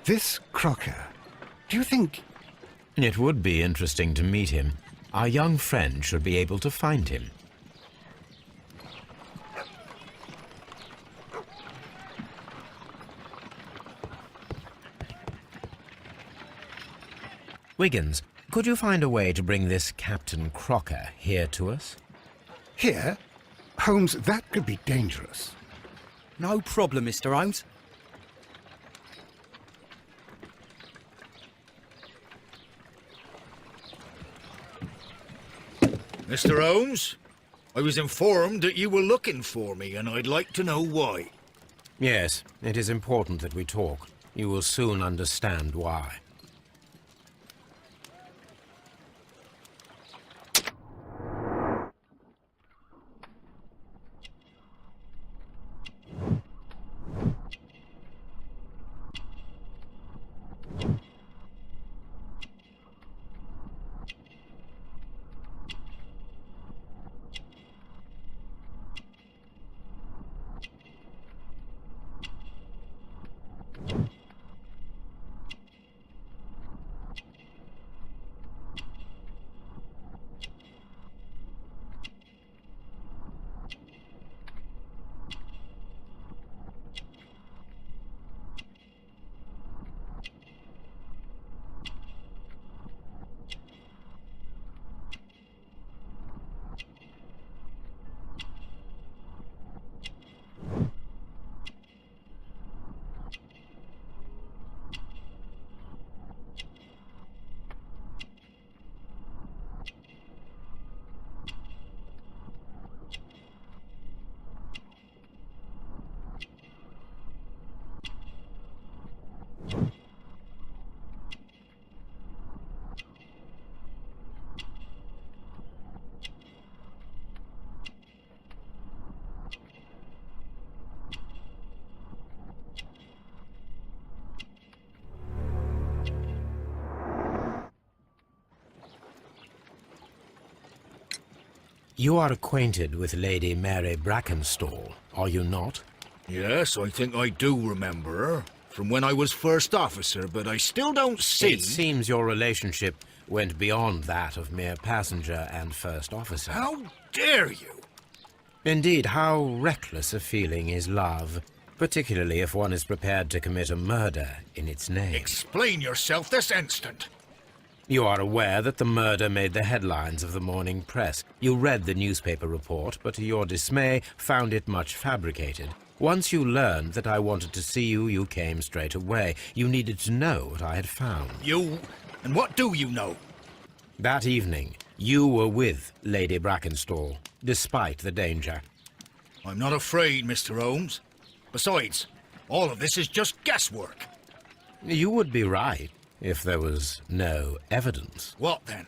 This Crocker, do you think... It would be interesting to meet him. Our young friend should be able to find him. Wiggins, could you find a way to bring this Captain Crocker here to us? Here? Holmes, that could be dangerous. No problem, Mr. Holmes. Mr. Holmes, I was informed that you were looking for me, and I'd like to know why. Yes, it is important that we talk. You will soon understand why. You are acquainted with Lady Mary Brackenstall, are you not? Yes, I think I do remember her, from when I was first officer, but I still don't see... It seems your relationship went beyond that of mere passenger and first officer. How dare you! Indeed, how reckless a feeling is love, particularly if one is prepared to commit a murder in its name. Explain yourself this instant! You are aware that the murder made the headlines of the morning press. You read the newspaper report, but to your dismay, found it much fabricated. Once you learned that I wanted to see you, you came straight away. You needed to know what I had found. You? And what do you know? That evening, you were with Lady Brackenstall, despite the danger. I'm not afraid, Mr. Holmes. Besides, all of this is just guesswork. You would be right if there was no evidence. What then?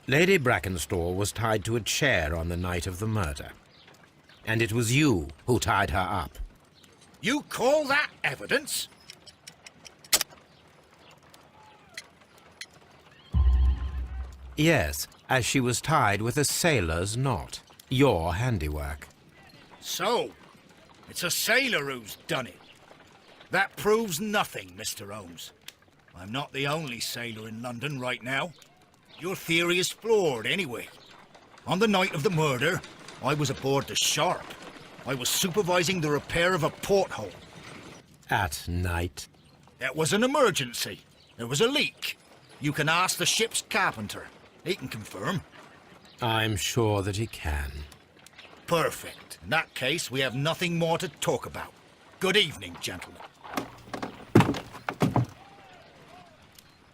Lady Brackenstall was tied to a chair on the night of the murder. And it was you who tied her up. You call that evidence? Yes, as she was tied with a sailor's knot. Your handiwork. So, it's a sailor who's done it. That proves nothing, Mr. Holmes. I'm not the only sailor in London right now. Your theory is flawed anyway. On the night of the murder, I was aboard the Sharp. I was supervising the repair of a porthole. At night? It was an emergency. There was a leak. You can ask the ship's carpenter. He can confirm. I'm sure that he can. Perfect. In that case, we have nothing more to talk about. Good evening, gentlemen.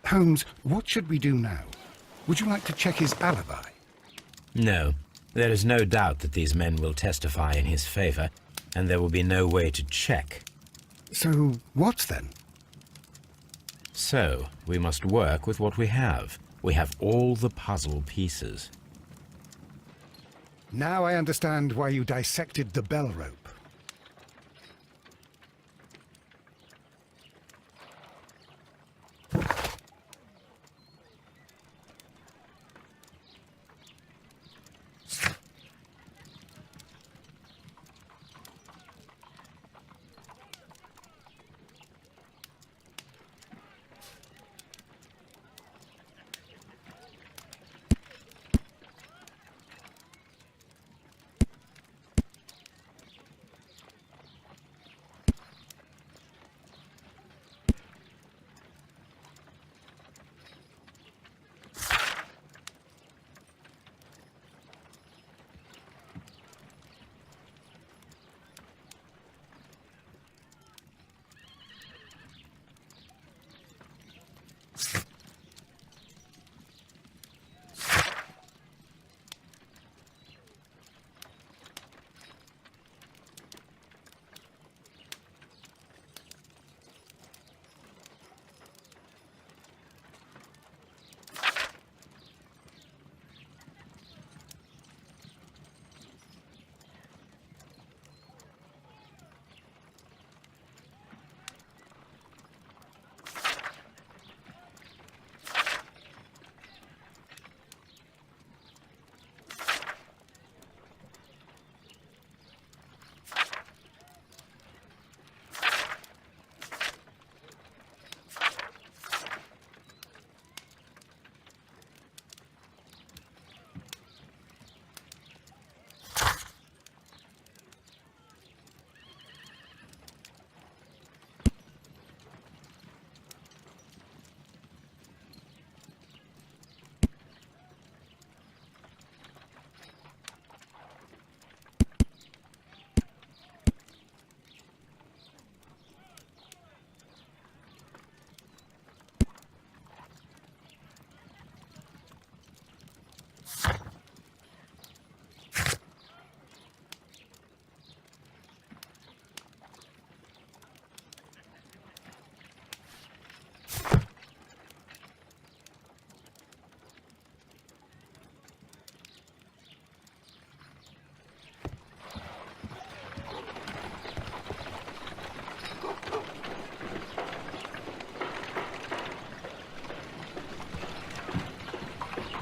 Holmes, what should we do now? Would you like to check his alibi? No. There is no doubt that these men will testify in his favor, and there will be no way to check. So, what then? So, we must work with what we have. We have all the puzzle pieces. Now I understand why you dissected the bell rope.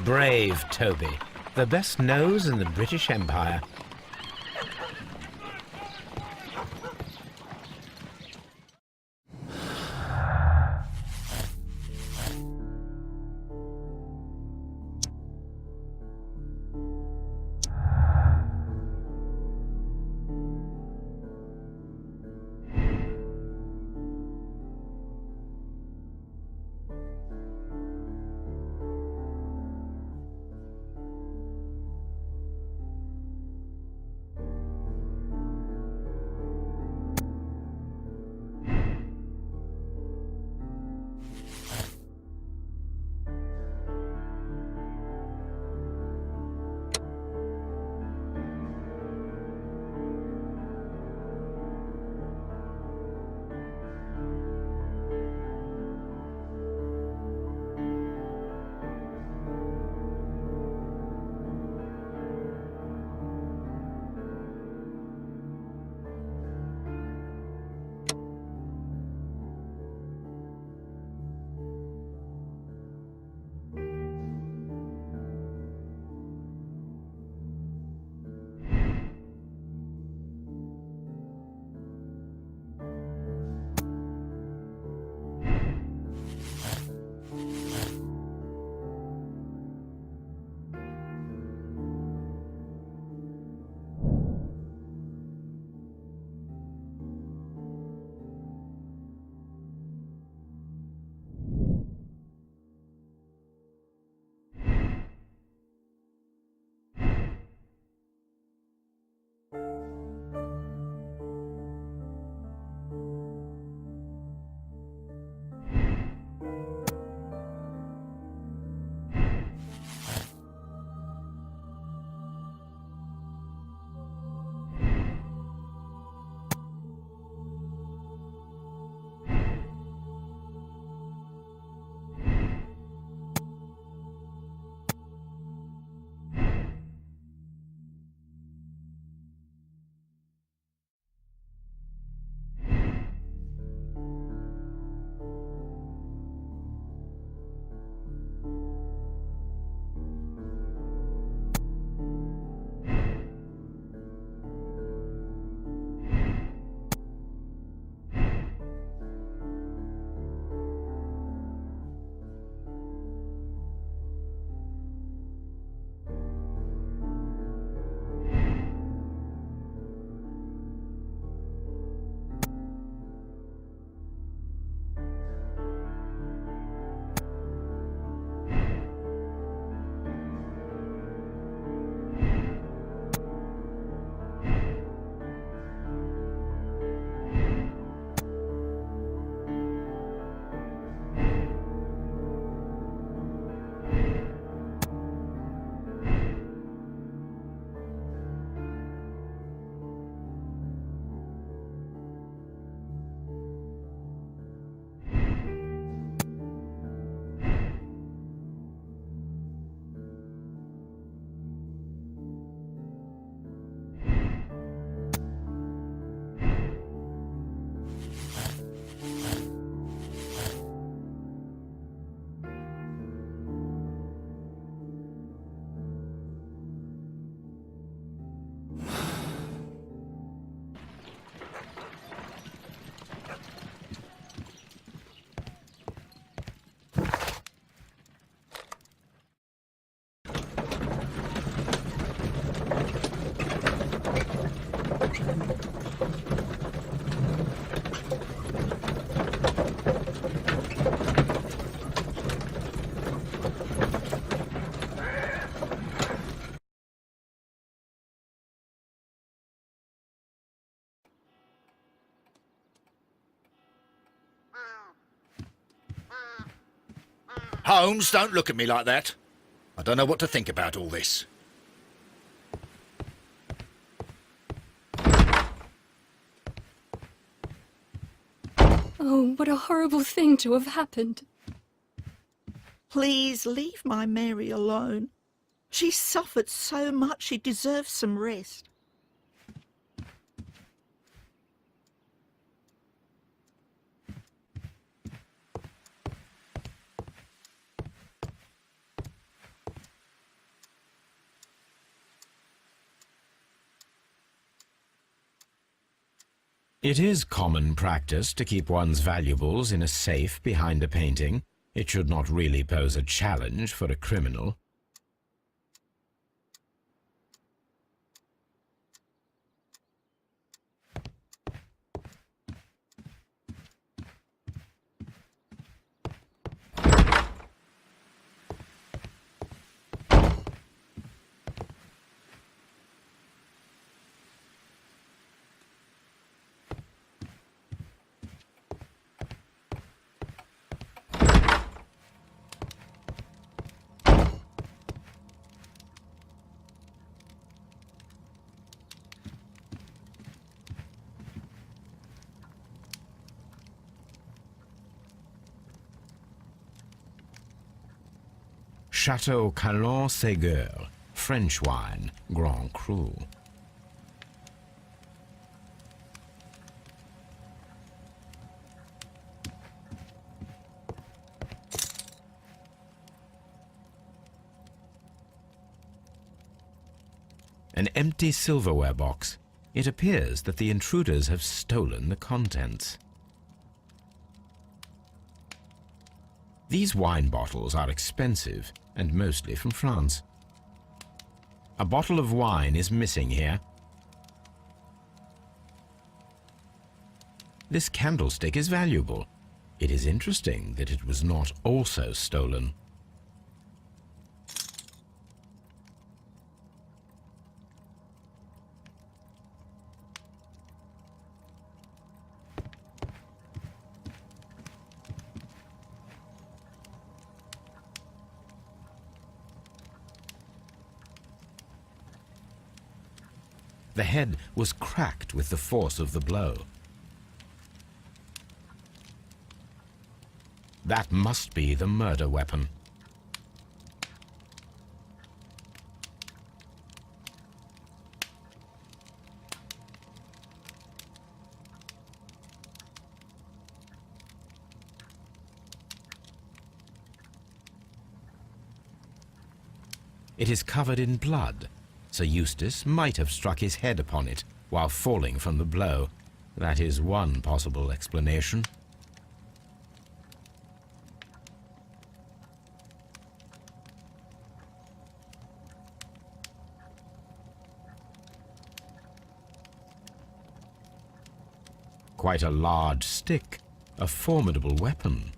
Brave Toby. The best nose in the British Empire. Holmes, don't look at me like that. I don't know what to think about all this. Oh, what a horrible thing to have happened. Please leave my Mary alone. She's suffered so much, she deserves some rest. It is common practice to keep one's valuables in a safe behind a painting. It should not really pose a challenge for a criminal. Château Calon-Ségur, French wine, Grand Cru. An empty silverware box. It appears that the intruders have stolen the contents. These wine bottles are expensive and mostly from France. A bottle of wine is missing here. This candlestick is valuable. It is interesting that it was not also stolen. The head was cracked with the force of the blow. That must be the murder weapon. It is covered in blood. Sir Eustace might have struck his head upon it while falling from the blow. That is one possible explanation. Quite a large stick, a formidable weapon.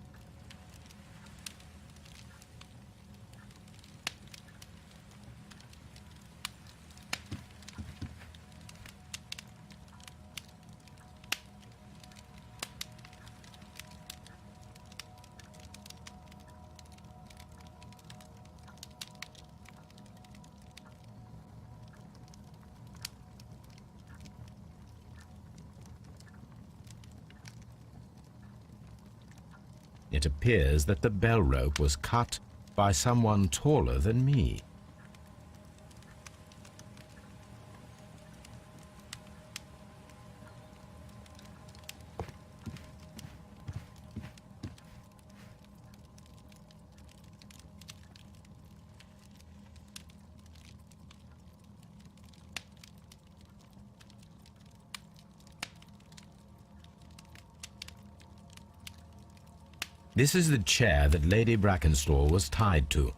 It appears that the bell rope was cut by someone taller than me. This is the chair that Lady Brackenstall was tied to.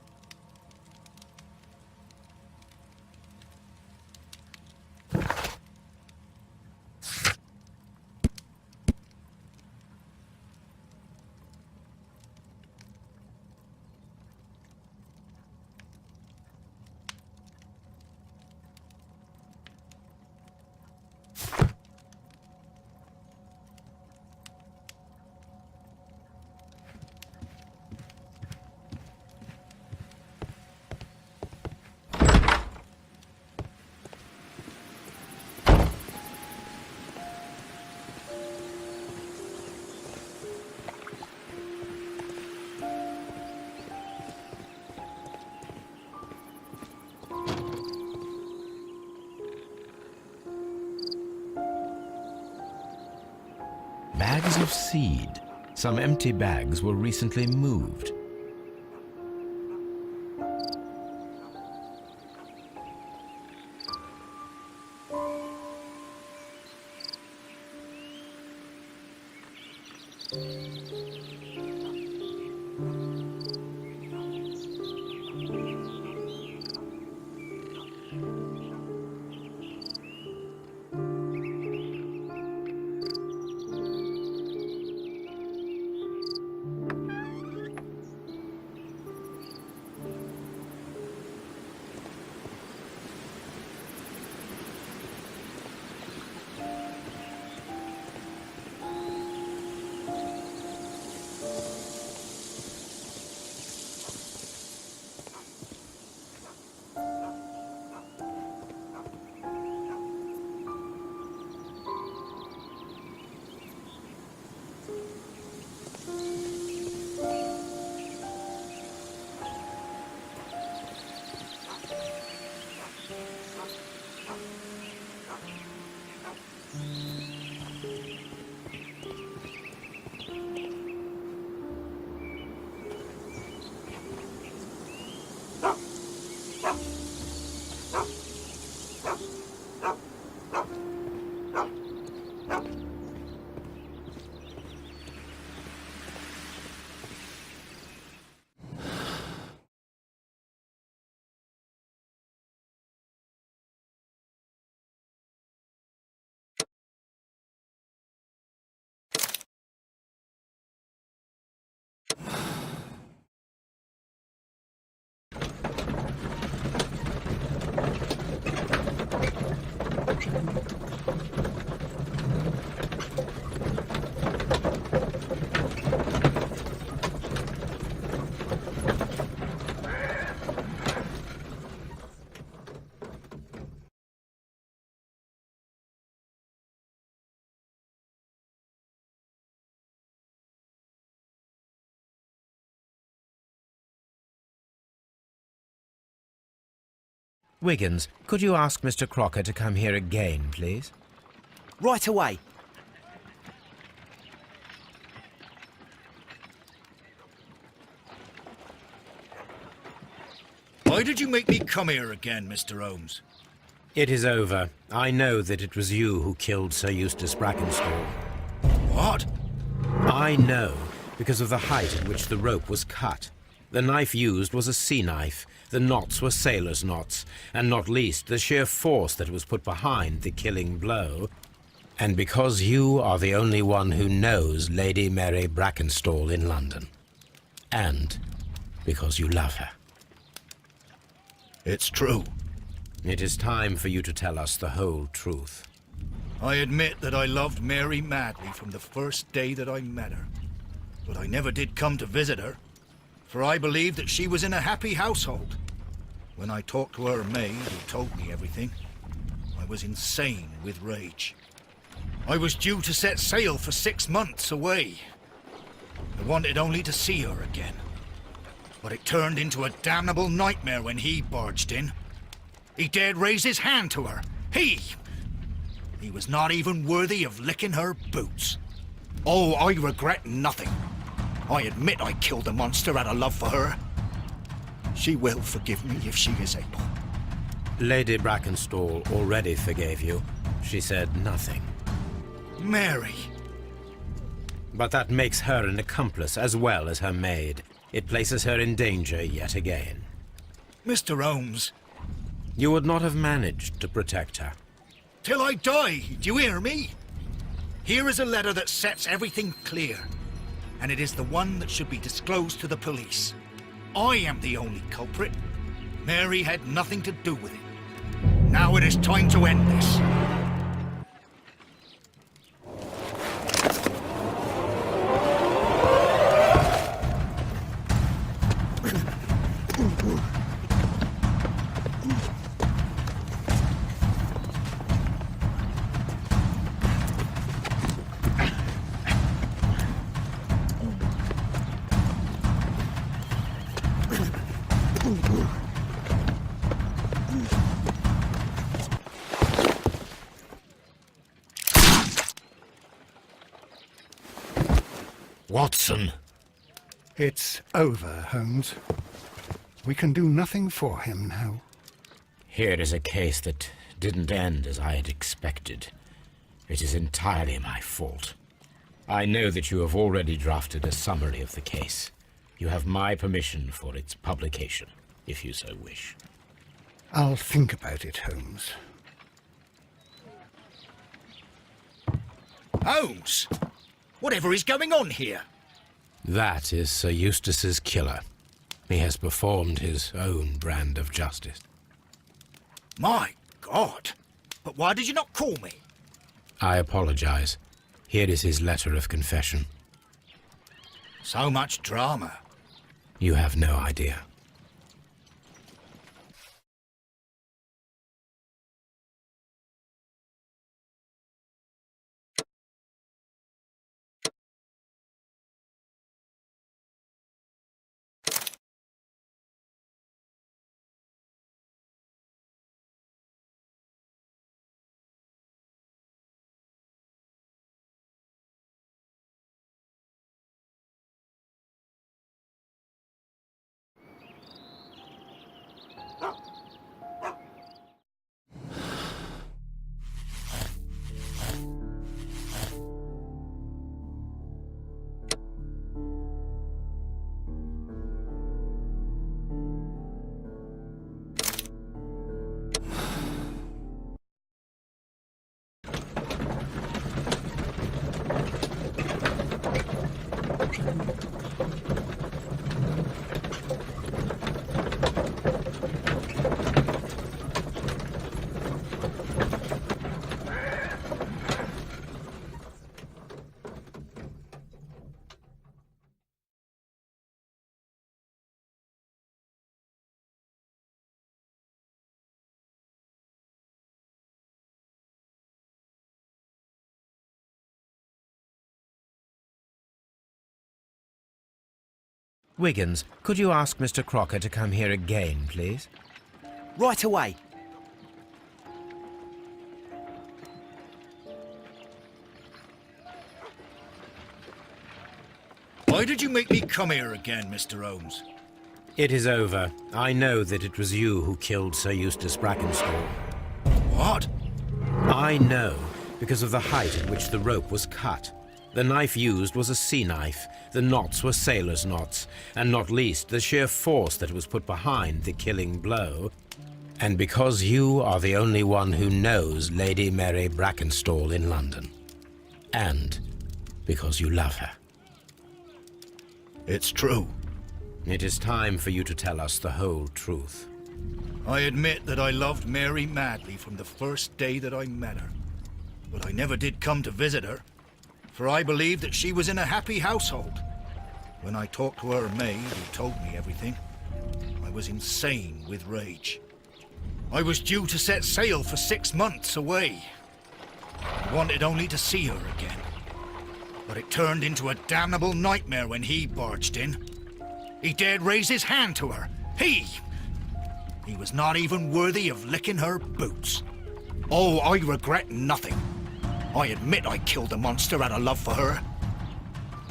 Bags of seed. Some empty bags were recently moved. Wiggins, could you ask Mr. Crocker to come here again, please? Right away. Why did you make me come here again, Mr. Holmes? It is over. I know that it was you who killed Sir Eustace Brackenstall. What? I know, because of the height at which the rope was cut. The knife used was a sea knife. The knots were sailor's knots, and not least the sheer force that was put behind the killing blow. And because you are the only one who knows Lady Mary Brackenstall in London. And because you love her. It's true. It is time for you to tell us the whole truth. I admit that I loved Mary madly from the first day that I met her. But I never did come to visit her, for I believed that she was in a happy household. When I talked to her maid, who told me everything, I was insane with rage. I was due to set sail for 6 months away. I wanted only to see her again. But it turned into a damnable nightmare when he barged in. He dared raise his hand to her. He was not even worthy of licking her boots. Oh, I regret nothing. I admit I killed the monster out of love for her. She will forgive me if she is able. Lady Brackenstall already forgave you. She said nothing. Mary. But that makes her an accomplice as well as her maid. It places her in danger yet again. Mr. Holmes. You would not have managed to protect her. Till I die, do you hear me? Here is a letter that sets everything clear. And it is the one that should be disclosed to the police. I am the only culprit. Mary had nothing to do with it. Now it is time to end this. Watson. It's over, Holmes. We can do nothing for him now. Here is a case that didn't end as I had expected. It is entirely my fault. I know that you have already drafted a summary of the case. You have my permission for its publication, if you so wish. I'll think about it, Holmes. Holmes! Whatever is going on here? That is Sir Eustace's killer. He has performed his own brand of justice. My God! But why did you not call me? I apologize. Here is his letter of confession. So much drama. You have no idea. Wiggins, could you ask Mr. Crocker to come here again, please? Right away. Why did you make me come here again, Mr. Holmes? It is over. I know that it was you who killed Sir Eustace Brackenstall. What? I know, because of the height at which the rope was cut. The knife used was a sea knife. The knots were sailor's knots, and not least the sheer force that was put behind the killing blow. And because you are the only one who knows Lady Mary Brackenstall in London. And because you love her. It's true. It is time for you to tell us the whole truth. I admit that I loved Mary madly from the first day that I met her. But I never did come to visit her, for I believed that she was in a happy household. When I talked to her maid, who told me everything, I was insane with rage. I was due to set sail for 6 months away. I wanted only to see her again. But it turned into a damnable nightmare when he barged in. He dared raise his hand to her. He was not even worthy of licking her boots. Oh, I regret nothing. I admit I killed the monster out of love for her.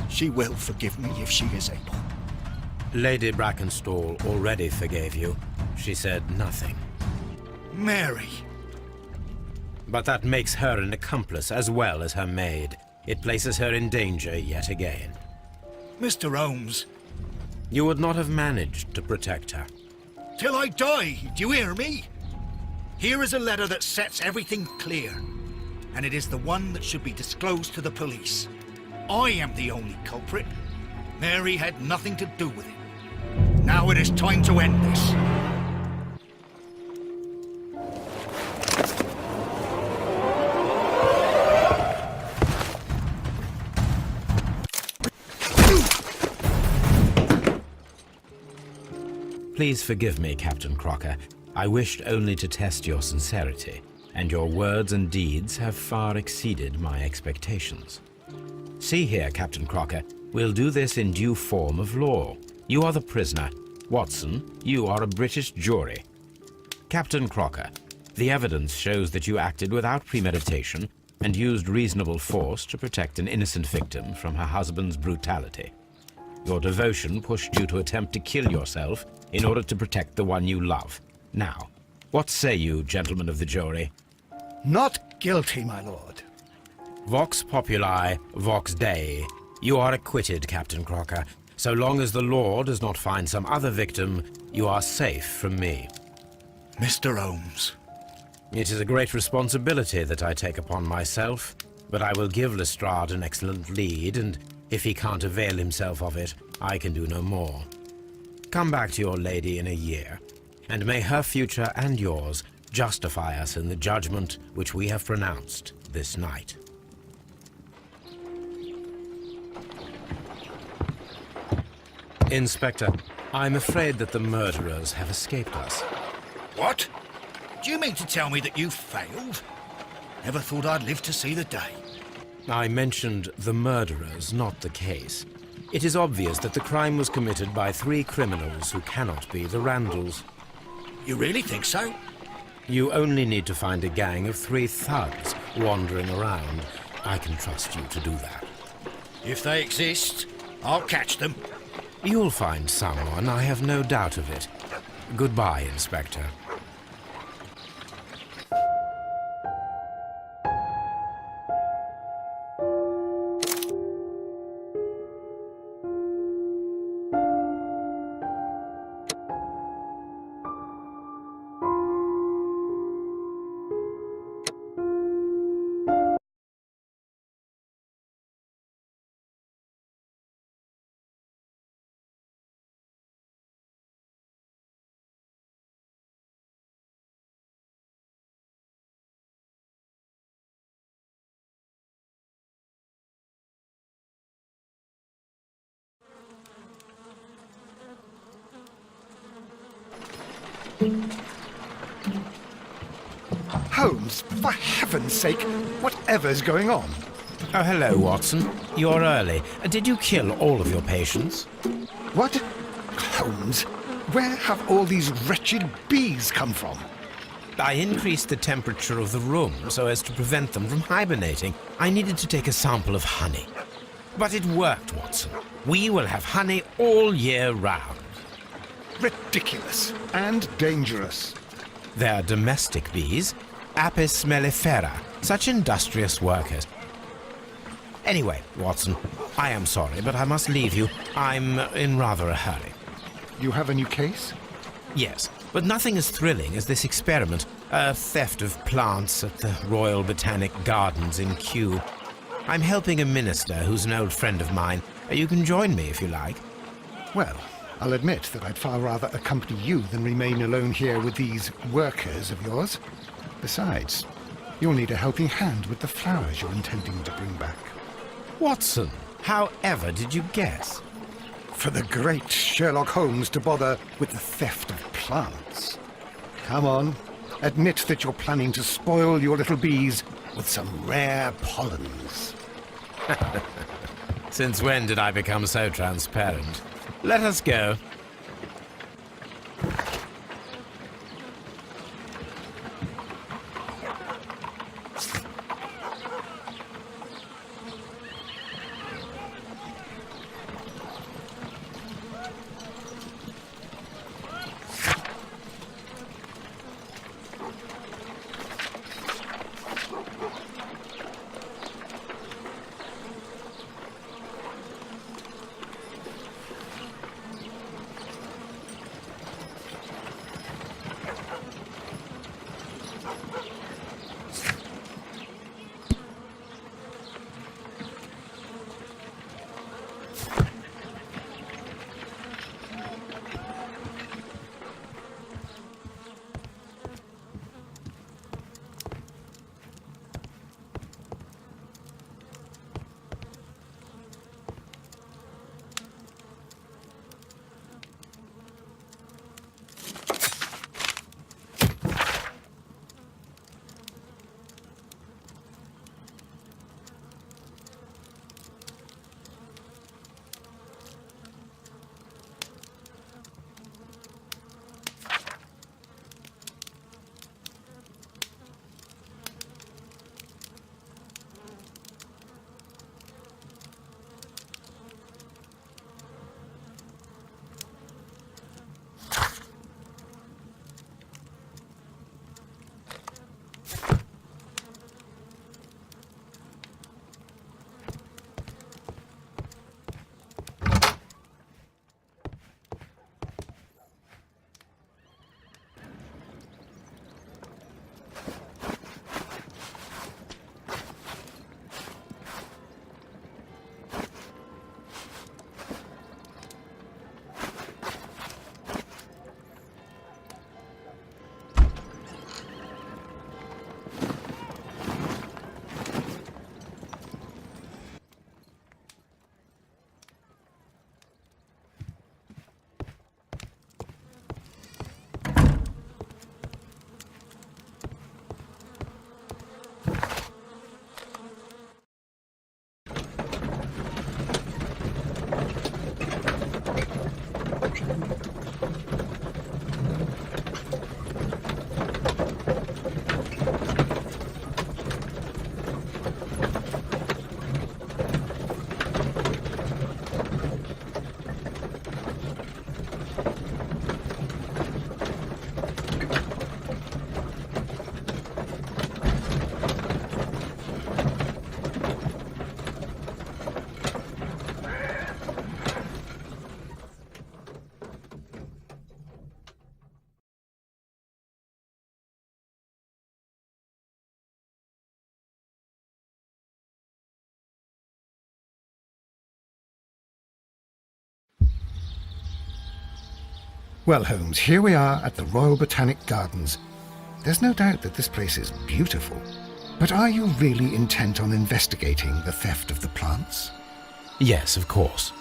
She will forgive me if she is able. Lady Brackenstall already forgave you. She said nothing. Mary. But that makes her an accomplice as well as her maid. It places her in danger yet again. Mr. Holmes. You would not have managed to protect her. Till I die, do you hear me? Here is a letter that sets everything clear. And it is the one that should be disclosed to the police. I am the only culprit. Mary had nothing to do with it. Now it is time to end this. Please forgive me, Captain Crocker. I wished only to test your sincerity, and your words and deeds have far exceeded my expectations. See here, Captain Crocker, we'll do this in due form of law. You are the prisoner. Watson, you are a British jury. Captain Crocker, the evidence shows that you acted without premeditation and used reasonable force to protect an innocent victim from her husband's brutality. Your devotion pushed you to attempt to kill yourself in order to protect the one you love. Now, what say you, gentlemen of the jury? Not guilty, my lord. Vox populi, vox dei. You are acquitted, Captain Crocker. So long as the law does not find some other victim, you are safe from me. Mr. Holmes. It is a great responsibility that I take upon myself, but I will give Lestrade an excellent lead, and if he can't avail himself of it, I can do no more. Come back to your lady in a year, and may her future and yours justify us in the judgment which we have pronounced this night. Inspector, I'm afraid that the murderers have escaped us. What? Do you mean to tell me that you failed? Never thought I'd live to see the day. I mentioned the murderers, not the case. It is obvious that the crime was committed by 3 criminals who cannot be the Randalls. You really think so? You only need to find a gang of 3 thugs wandering around. I can trust you to do that. If they exist, I'll catch them. You'll find someone, I have no doubt of it. Goodbye, Inspector. Holmes, for heaven's sake, whatever's going on? Oh, hello, Watson. You're early. Did you kill all of your patients? What? Holmes, where have all these wretched bees come from? I increased the temperature of the room so as to prevent them from hibernating. I needed to take a sample of honey. But it worked, Watson. We will have honey all year round. Ridiculous and dangerous. They're domestic bees, Apis mellifera, such industrious workers. Anyway, Watson, I am sorry, but I must leave you. I'm in rather a hurry. You have a new case? Yes, but nothing as thrilling as this experiment. A theft of plants at the Royal Botanic Gardens in Kew. I'm helping a minister who's an old friend of mine. You can join me if you like. Well, I'll admit that I'd far rather accompany you than remain alone here with these workers of yours. Besides, you'll need a helping hand with the flowers you're intending to bring back. Watson, however did you guess? For the great Sherlock Holmes to bother with the theft of plants. Come on, admit that you're planning to spoil your little bees with some rare pollens. Since when did I become so transparent? Let us go. Well, Holmes, here we are at the Royal Botanic Gardens. There's no doubt that this place is beautiful. But are you really intent on investigating the theft of the plants? Yes, of course.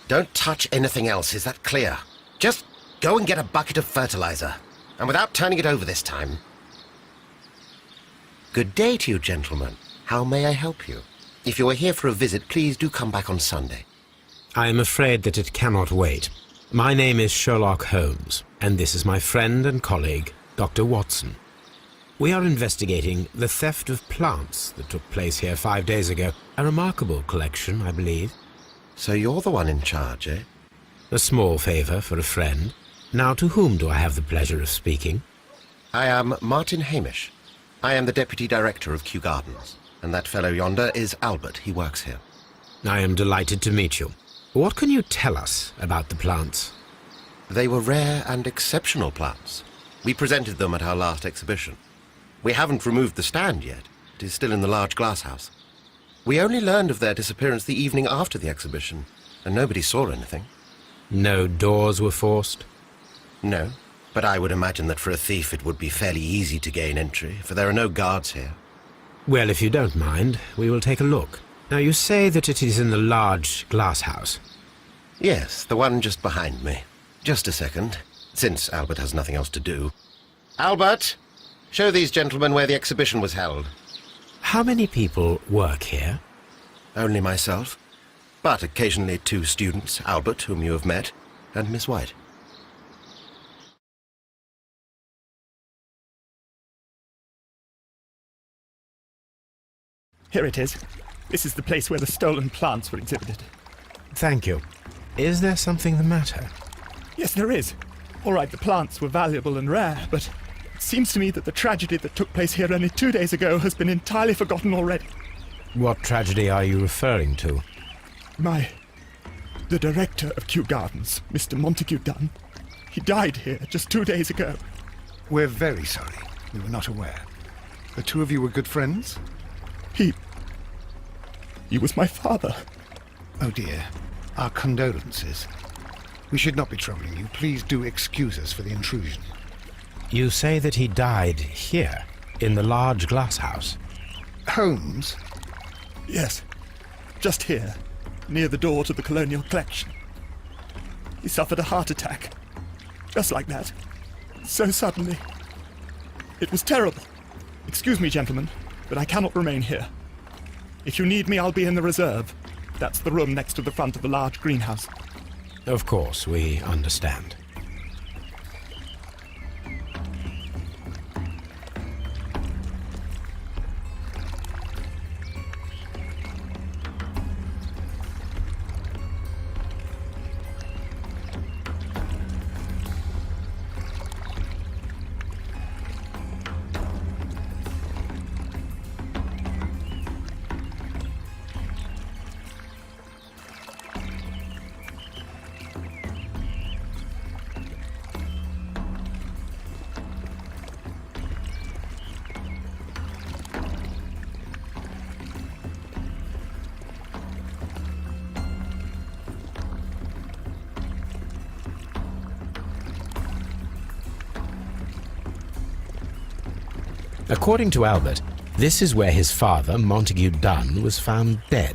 Don't touch anything else, is that clear? Just go and get a bucket of fertilizer, and without turning it over this time. Good day to you, gentlemen. How may I help you? If you are here for a visit, please do come back on Sunday. I am afraid that it cannot wait. My name is Sherlock Holmes, and this is my friend and colleague, Dr. Watson. We are investigating the theft of plants that took place here 5 days ago. A remarkable collection, I believe. So you're the one in charge, eh? A small favour for a friend. Now, to whom do I have the pleasure of speaking? I am Martin Hamish. I am the Deputy Director of Kew Gardens, and that fellow yonder is Albert. He works here. I am delighted to meet you. What can you tell us about the plants? They were rare and exceptional plants. We presented them at our last exhibition. We haven't removed the stand yet. It is still in the large glass house. We only learned of their disappearance the evening after the exhibition, and nobody saw anything. No doors were forced? No, but I would imagine that for a thief it would be fairly easy to gain entry, for there are no guards here. Well, if you don't mind, we will take a look. Now, you say that it is in the large glass house. Yes, the one just behind me. Just a second, since Albert has nothing else to do. Albert, show these gentlemen where the exhibition was held. How many people work here? Only myself, but occasionally 2 students, Albert, whom you have met, and Miss White. Here it is. This is the place where the stolen plants were exhibited. Thank you. Is there something the matter? Yes, there is. All right, the plants were valuable and rare, but it seems to me that the tragedy that took place here only 2 days ago has been entirely forgotten already. What tragedy are you referring to? The director of Kew Gardens, Mr. Montague Dunn, he died here just 2 days ago. We're very sorry. We were not aware. The two of you were good friends? He was my father. Oh dear. Our condolences. We should not be troubling you. Please do excuse us for the intrusion. You say that he died here, in the large glass house? Holmes? Yes, just here, near the door to the colonial collection. He suffered a heart attack. Just like that. So suddenly. It was terrible. Excuse me, gentlemen, but I cannot remain here. If you need me, I'll be in the reserve. That's the room next to the front of the large greenhouse. Of course, we understand. According to Albert, this is where his father, Montague Dunn, was found dead.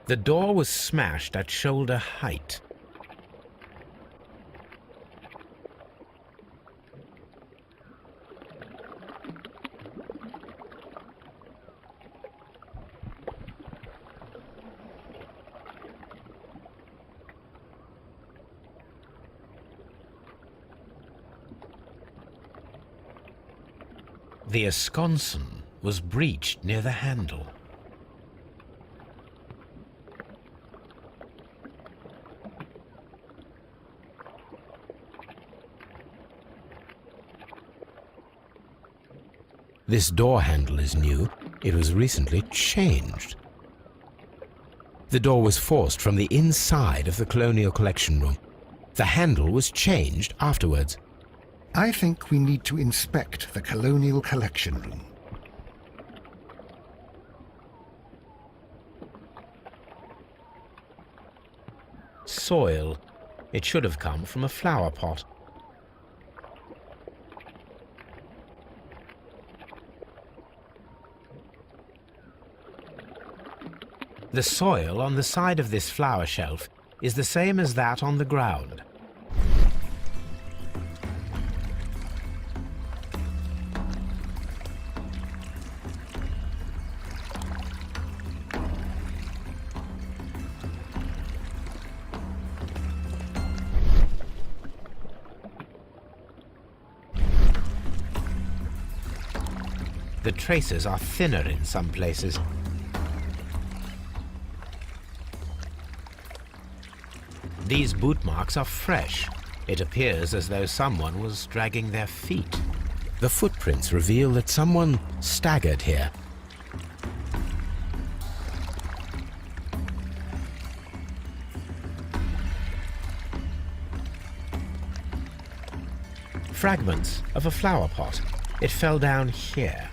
The door was smashed at shoulder height. The esconsson was breached near the handle. This door handle is new. It was recently changed. The door was forced from the inside of the Colonial Collection Room. The handle was changed afterwards. I think we need to inspect the Colonial Collection Room. Soil. It should have come from a flower pot. The soil on the side of this flower shelf is the same as that on the ground. The traces are thinner in some places. These boot marks are fresh. It appears as though someone was dragging their feet. The footprints reveal that someone staggered here. Fragments of a flower pot. It fell down here.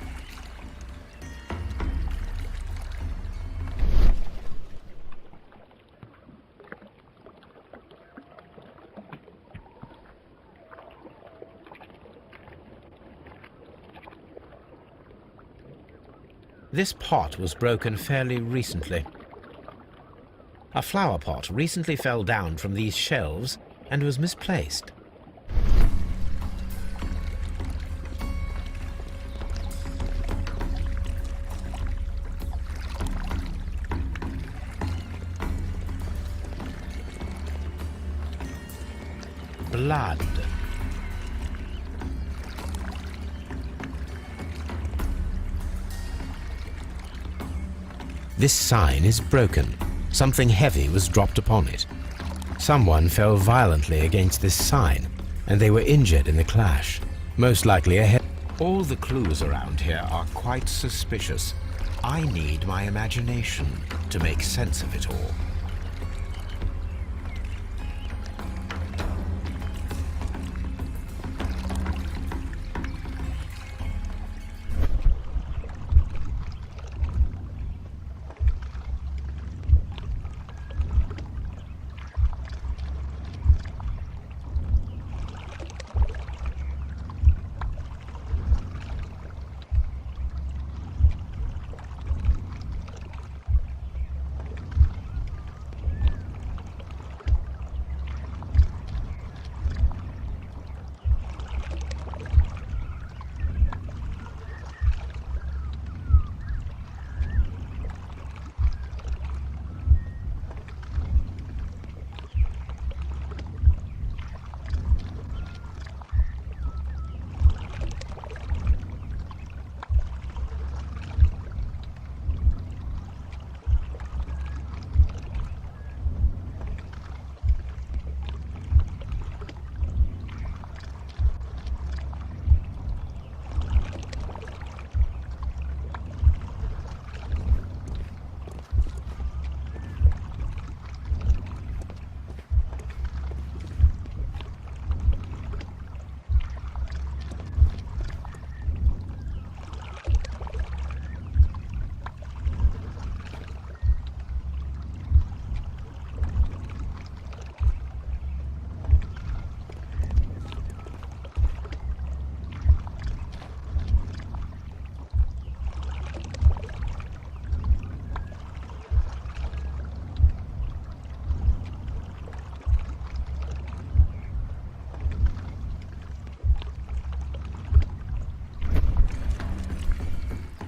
This pot was broken fairly recently. A flower pot recently fell down from these shelves and was misplaced. Blood. This sign is broken. Something heavy was dropped upon it. Someone fell violently against this sign, and they were injured in the clash. Most likely a head. All the clues around here are quite suspicious. I need my imagination to make sense of it all.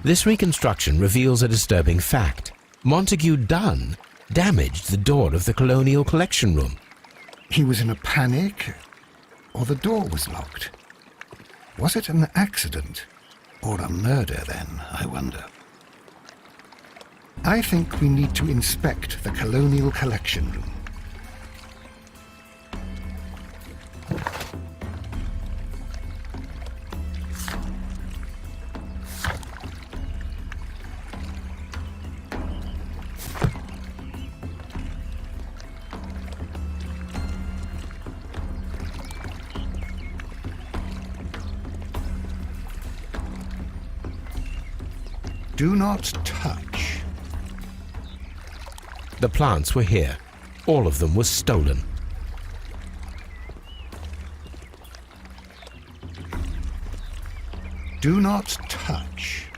This reconstruction reveals a disturbing fact. Montague Dunn damaged the door of the Colonial Collection Room. He was in a panic, or the door was locked. Was it an accident, or a murder then, I wonder? I think we need to inspect the Colonial Collection Room. Do not touch. The plants were here. All of them were stolen. Do not touch.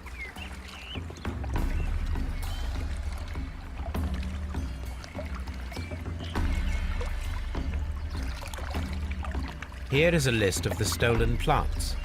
Here is a list of the stolen plants.